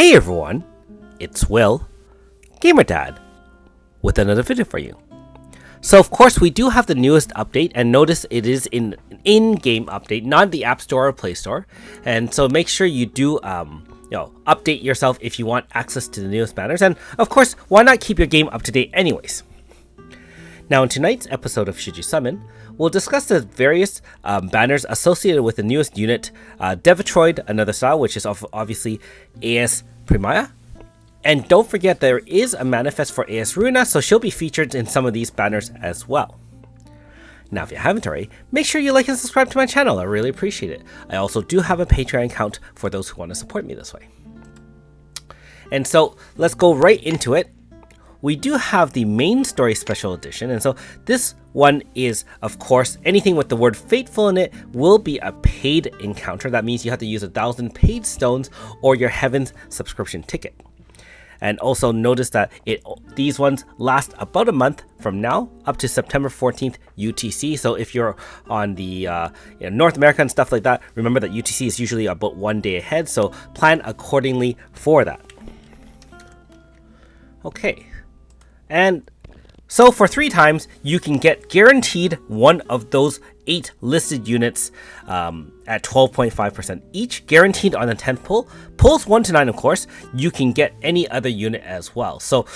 Hey everyone, it's Will, Gamer Dad, with another video for you. So of course we do have the newest update, and notice it is an in-game update, not the App Store or Play Store. And so make sure you do update yourself if you want access to the newest banners, and of course why not keep your game up to date anyways. Now in tonight's episode of Should You Summon, we'll discuss the various banners associated with the newest unit, Devatroid, another style, which is obviously AS Premaya. And don't forget there is a manifest for AS Ruina, so she'll be featured in some of these banners as well. Now if you haven't already, make sure you like and subscribe to my channel, I really appreciate it. I also do have a Patreon account for those who want to support me this way. And so let's go right into it. We do have the main story special edition, and so this one is, of course, anything with the word Fateful in it will be a paid encounter. That means you have to use 1,000 paid stones or your Heaven's subscription ticket. And also notice that these ones last about a month from now up to September 14th UTC. So if you're on the North America and stuff like that, remember that UTC is usually about 1 day ahead, so plan accordingly for that. Okay. And so for 3 times, you can get guaranteed one of those 8 listed units at 12.5% each, guaranteed on the 10th pull. Pulls 1 to 9, of course, you can get any other unit as well. So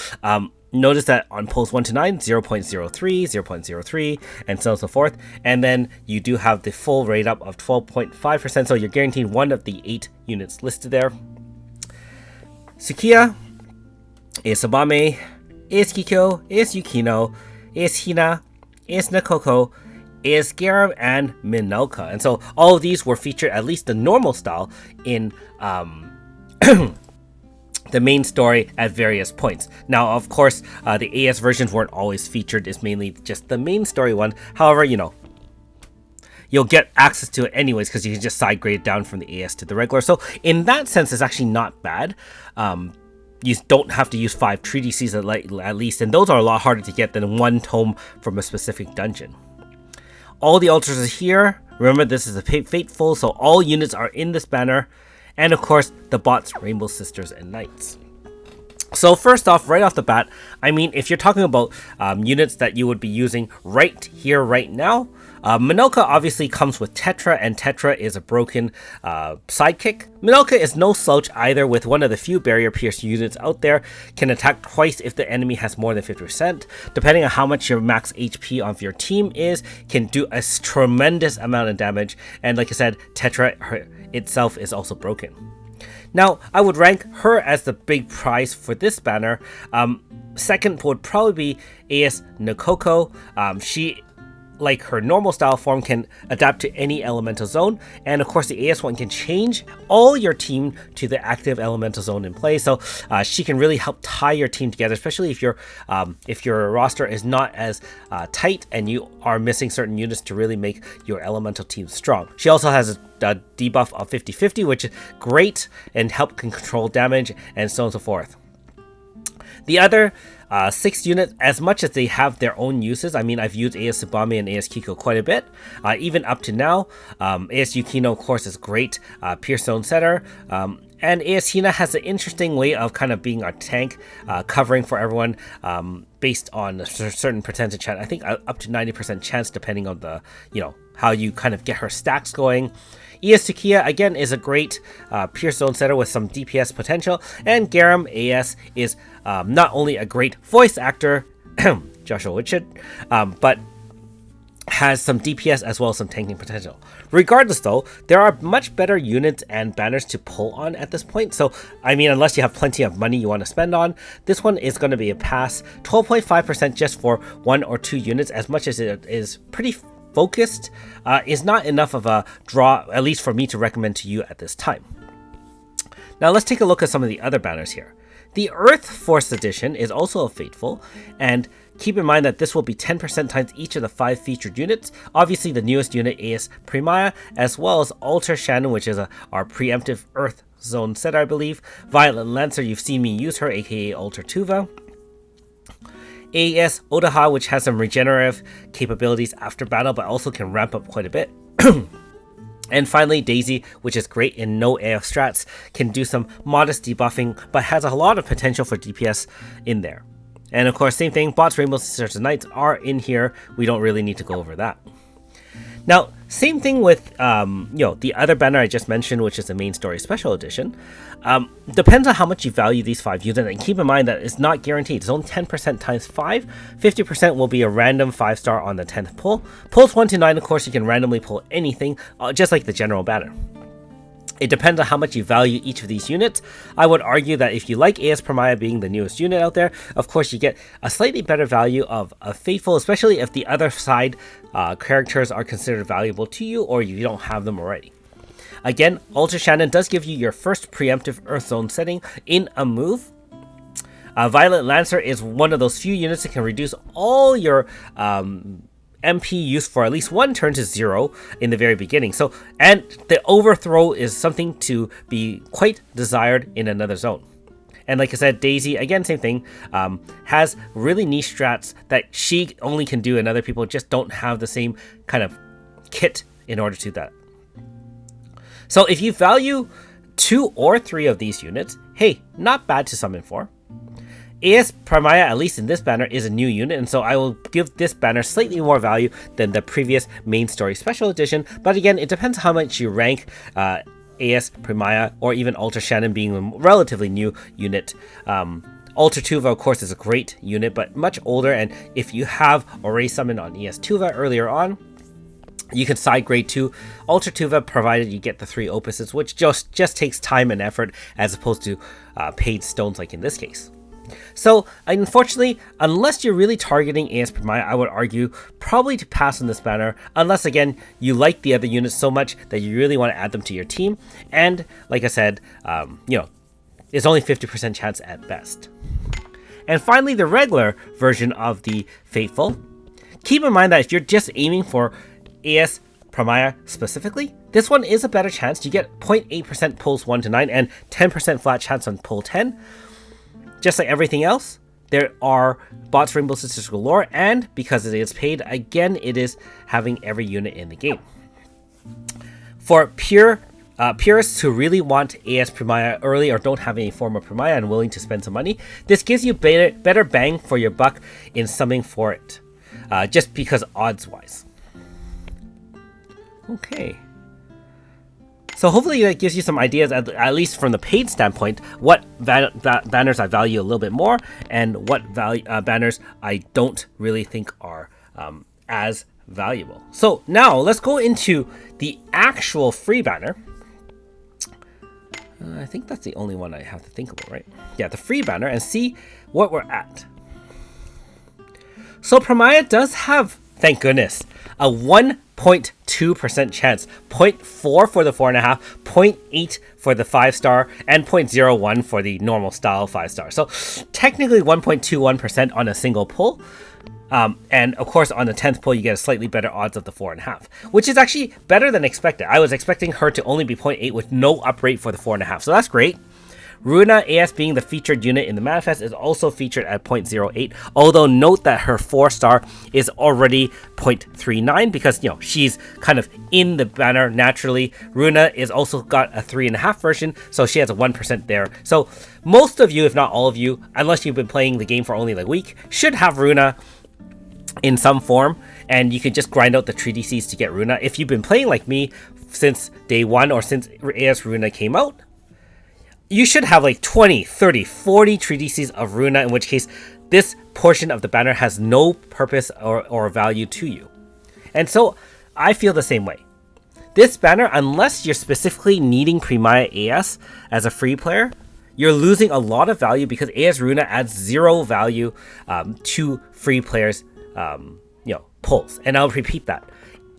notice that on pulls 1 to 9, 0.03, 0.03, and so on and so forth. And then you do have the full rate up of 12.5%, so you're guaranteed one of the 8 units listed there. Sukiya, Isabame, AS Kikyo, AS Yukino, AS Hina, AS Nakoko, AS Garam, and Minoka. And so all of these were featured, at least the normal style, in the main story at various points. Now, of course, the AS versions weren't always featured. It's mainly just the main story one. However, you'll get access to it anyways because you can just side grade down from the AS to the regular. So in that sense, it's actually not bad. You don't have to use 5 treatises at least, and those are a lot harder to get than 1 tome from a specific dungeon. All the altars are here. Remember, this is a Fateful, so all units are in this banner. And of course, the bots, Rainbow Sisters and Knights. So first off, right off the bat, I mean, if you're talking about units that you would be using right here, right now, Minoka obviously comes with Tetra, and Tetra is a broken sidekick. Minoka is no slouch either, with one of the few barrier pierce units out there, can attack twice if the enemy has more than 50%. Depending on how much your max HP of your team is, can do a tremendous amount of damage. And like I said, Tetra itself is also broken. Now, I would rank her as the big prize for this banner. Second would probably be AS Nakoko. She, like her normal style form, can adapt to any elemental zone, and of course the AS one can change all your team to the active elemental zone in play, so she can really help tie your team together, especially if your roster is not as tight and you are missing certain units to really make your elemental team strong. She also has a debuff of 50-50, which is great and can control damage and so on and so forth. The other 6 units, as much as they have their own uses, I mean, I've used AS Tsubame and AS Kiko quite a bit, even up to now. AS Yukino, of course, is great, Pierce Zone Setter, and AS Hina has an interesting way of kind of being a tank, covering for everyone based on a certain percentage chance. I think up to 90% chance, depending on the, how you kind of get her stacks going. AS Sukiya, again, is a great Pierce Zone Setter with some DPS potential, and Garam AS is not only a great voice actor, Joshua Witchett, but has some DPS as well as some tanking potential. Regardless though, there are much better units and banners to pull on at this point, so I mean, unless you have plenty of money you want to spend on, this one is going to be a pass. 12.5% just for 1 or 2 units, as much as it is pretty focused, is not enough of a draw, at least for me, to recommend to you at this time. Now let's take a look at some of the other banners here. The Earth Force Edition is also a Fateful, and keep in mind that this will be 10% times each of the 5 featured units. Obviously the newest unit is Premaya, as well as Alter Shannon, which is our preemptive Earth Zone set, I believe. Violet Lancer, you've seen me use her, aka Alter Tuva. AS Odaha, which has some regenerative capabilities after battle, but also can ramp up quite a bit. And finally, Daisy, which is great in no AF strats, can do some modest debuffing, but has a lot of potential for DPS in there. And of course, same thing, bots, Rainbow Sisters, and Knights are in here. We don't really need to go over that. Now, same thing with the other banner I just mentioned, which is the main story special edition. Depends on how much you value these 5 units, and keep in mind that it's not guaranteed. It's only 10% times 5. 50% will be a random 5-star on the 10th pull. Pulls 1 to 9, of course, you can randomly pull anything, just like the general banner. It depends on how much you value each of these units. I would argue that if you like AS Premaya being the newest unit out there, of course you get a slightly better value of a Fateful, especially if the other side characters are considered valuable to you or you don't have them already. Again, Ultra Shannon does give you your first preemptive Earth Zone setting in a move. Violet Lancer is one of those few units that can reduce all your MP used for at least 1 turn to 0 in the very beginning. So, and the overthrow is something to be quite desired in another zone. And like I said, Daisy, again, same thing, has really niche strats that she only can do and other people just don't have the same kind of kit in order to do that. So if you value 2 or 3 of these units, hey, not bad to summon for. AS Premaya, at least in this banner, is a new unit, and so I will give this banner slightly more value than the previous main story special edition. But again, it depends how much you rank AS Premaya or even Ultra Shannon being a relatively new unit. Ultra Tuva, of course, is a great unit, but much older, and if you have already summoned on ES Tuva earlier on, you can side grade to Ultra Tuva provided you get the 3 opuses, which just takes time and effort as opposed to paid stones like in this case. So, unfortunately, unless you're really targeting AS Premaya, I would argue probably to pass on this banner, unless, again, you like the other units so much that you really want to add them to your team. And, like I said, it's only 50% chance at best. And finally, the regular version of the Fateful. Keep in mind that if you're just aiming for AS Premaya specifically, this one is a better chance. You get 0.8% pulls 1 to 9 and 10% flat chance on pull 10. Just like everything else, there are bots, Rainbow Sisters galore, and because it is paid, again, it is having every unit in the game. For purists who really want AS Premaya early or don't have any form of Premaya and willing to spend some money, this gives you better bang for your buck in summoning for it, just because odds-wise. Okay. So hopefully that gives you some ideas, at least from the paid standpoint, what banners I value a little bit more and what banners I don't really think are as valuable. So now let's go into the actual free banner. I think that's the only one I have to think about, right? Yeah, the free banner, and see what we're at. So Premaya does have, thank goodness, a 1.2% chance, 0.4 for the 4.5, 0.8 for the 5-star, and 0.01 for the normal style 5-star. So technically 1.21% on a single pull. And of course on the 10th pull you get a slightly better odds of the 4.5, which is actually better than expected. I was expecting her to only be 0.8 with no uprate for the 4.5, so that's great. Ruina AS, being the featured unit in the manifest, is also featured at 0.08, although note that her 4-star is already 0.39 because, you know, she's kind of in the banner naturally. Ruina is also got a 3.5 version, so she has a 1% there. So most of you, if not all of you, unless you've been playing the game for only like a week, should have Ruina in some form, and you can just grind out the 3DCs to get Ruina. If you've been playing like me since day 1 or since AS Ruina came out, you should have like 20, 30, 40 3DCs of Ruina, in which case this portion of the banner has no purpose or value to you. And so I feel the same way. This banner, unless you're specifically needing Premaya AS as a free player, you're losing a lot of value because AS Ruina adds 0 value to free players' pulls. And I'll repeat that.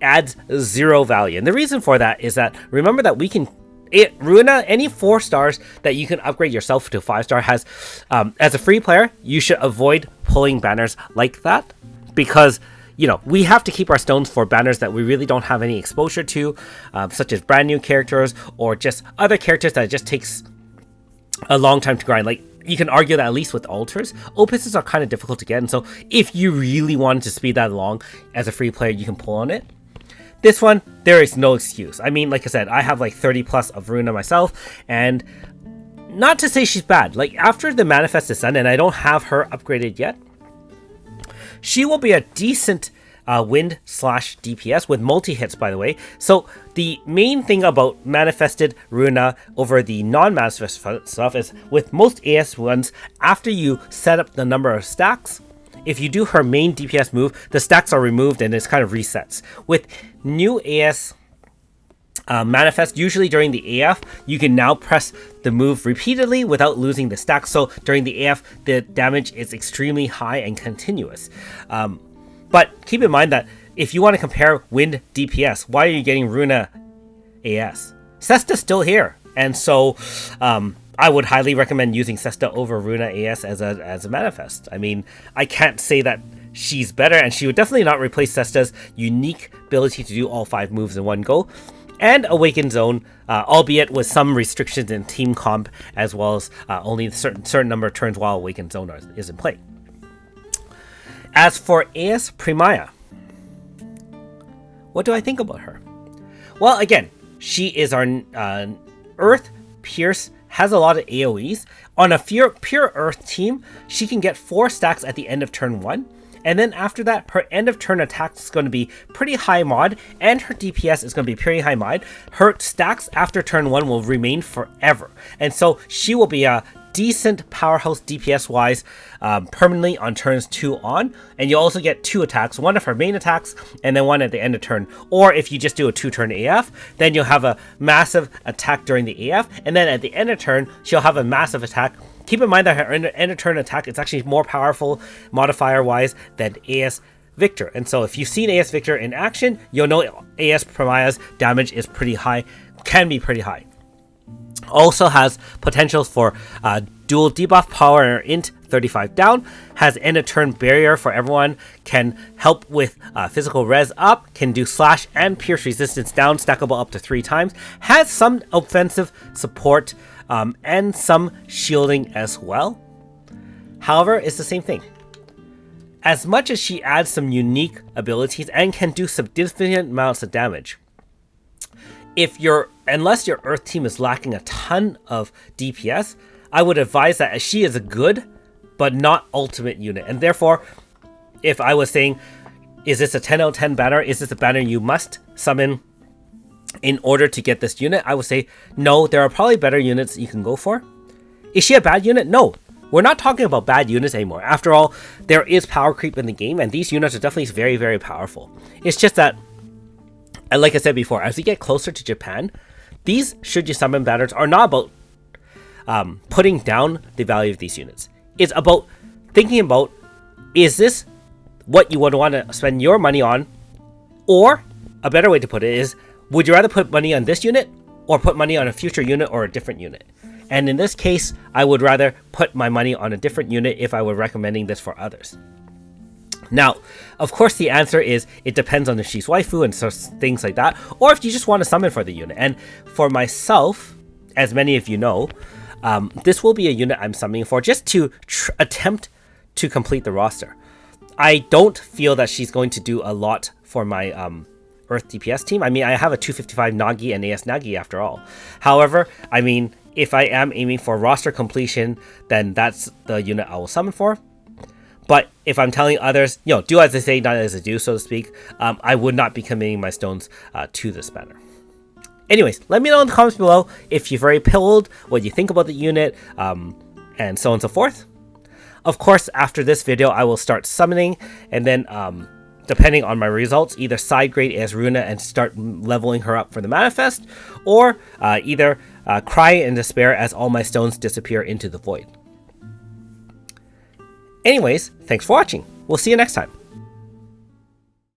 Adds 0 value. And the reason for that is that, remember that we can Ruina, any 4 stars that you can upgrade yourself to 5-star has, as a free player, you should avoid pulling banners like that because, you know, we have to keep our stones for banners that we really don't have any exposure to, such as brand new characters or just other characters that just takes a long time to grind. Like, you can argue that at least with altars, opuses are kind of difficult to get, and so if you really wanted to speed that along as a free player, you can pull on it. this one, there is no excuse. I mean, like I said, I have like 30 plus of Ruina myself, and not to say she's bad. Like, after the manifest is done, and I don't have her upgraded yet, she will be a decent wind slash DPS with multi-hits, by the way. So the main thing about manifested Ruina over the non-manifest stuff is with most AS ones, after you set up the number of stacks, if you do her main DPS move, the stacks are removed and it's kind of resets. With new AS manifest, usually during the AF, you can now press the move repeatedly without losing the stack. So during the AF, the damage is extremely high and continuous. But keep in mind that if you want to compare wind DPS, why are you getting Ruina AS? Cesta's still here, and so I would highly recommend using Cesta over Ruina AS as a manifest. I mean, I can't say that she's better, and she would definitely not replace Cesta's unique ability to do all 5 moves in one go. And Awakened Zone, albeit with some restrictions in team comp, as well as only a certain number of turns while Awakened Zone is in play. As for AS Premaya, what do I think about her? Well, again, she is our Earth Pierce, has a lot of AoEs. On a pure Earth team, she can get 4 stacks at the end of turn 1. And then after that, her end of turn attack is going to be pretty high mod, and her DPS is going to be pretty high mod. Her stacks after turn 1 will remain forever. And so she will be a decent powerhouse DPS wise permanently on turns 2 on, and you'll also get 2 attacks, one of her main attacks and then one at the end of turn. Or if you just do a 2-turn AF, then you'll have a massive attack during the AF, and then at the end of turn she'll have a massive attack. Keep in mind that her end of turn attack is actually more powerful modifier wise than AS Victor, and so if you've seen AS Victor in action, you'll know AS Pramaya's damage is pretty high, can be pretty high. Also has potential for dual debuff power and int 35 down, has end of turn barrier for everyone, can help with physical res up, can do slash and pierce resistance down, stackable up to 3 times, has some offensive support and some shielding as well. However, it's the same thing. As much as she adds some unique abilities and can do significant amounts of damage, unless your Earth team is lacking a ton of DPS, I would advise that she is a good but not ultimate unit. And therefore, if I was saying, is this a 10 out of 10 banner? Is this a banner you must summon in order to get this unit? I would say no, there are probably better units you can go for. Is she a bad unit? No. We're not talking about bad units anymore. After all, there is power creep in the game, and these units are definitely very, very powerful. It's just that, and like I said before, as we get closer to Japan, these should you summon banners are not about putting down the value of these units. It's about thinking about, is this what you would want to spend your money on? Or a better way to put it is, would you rather put money on this unit or put money on a future unit or a different unit? And in this case, I would rather put my money on a different unit if I were recommending this for others. Now, of course, the answer is it depends on if she's waifu and so things like that, or if you just want to summon for the unit. And for myself, as many of you know, this will be a unit I'm summoning for just to attempt to complete the roster. I don't feel that she's going to do a lot for my Earth DPS team. I mean, I have a 255 Nagi and AS Nagi after all. However, I mean, if I am aiming for roster completion, then that's the unit I will summon for. But if I'm telling others, do as I say, not as I do, so to speak, I would not be committing my stones to this banner. Anyways, let me know in the comments below if you've already pilled, what you think about the unit, and so on and so forth. Of course, after this video, I will start summoning, and then depending on my results, either side grade as Ruina and start leveling her up for the manifest, or either cry in despair as all my stones disappear into the void. Anyways, thanks for watching. We'll see you next time.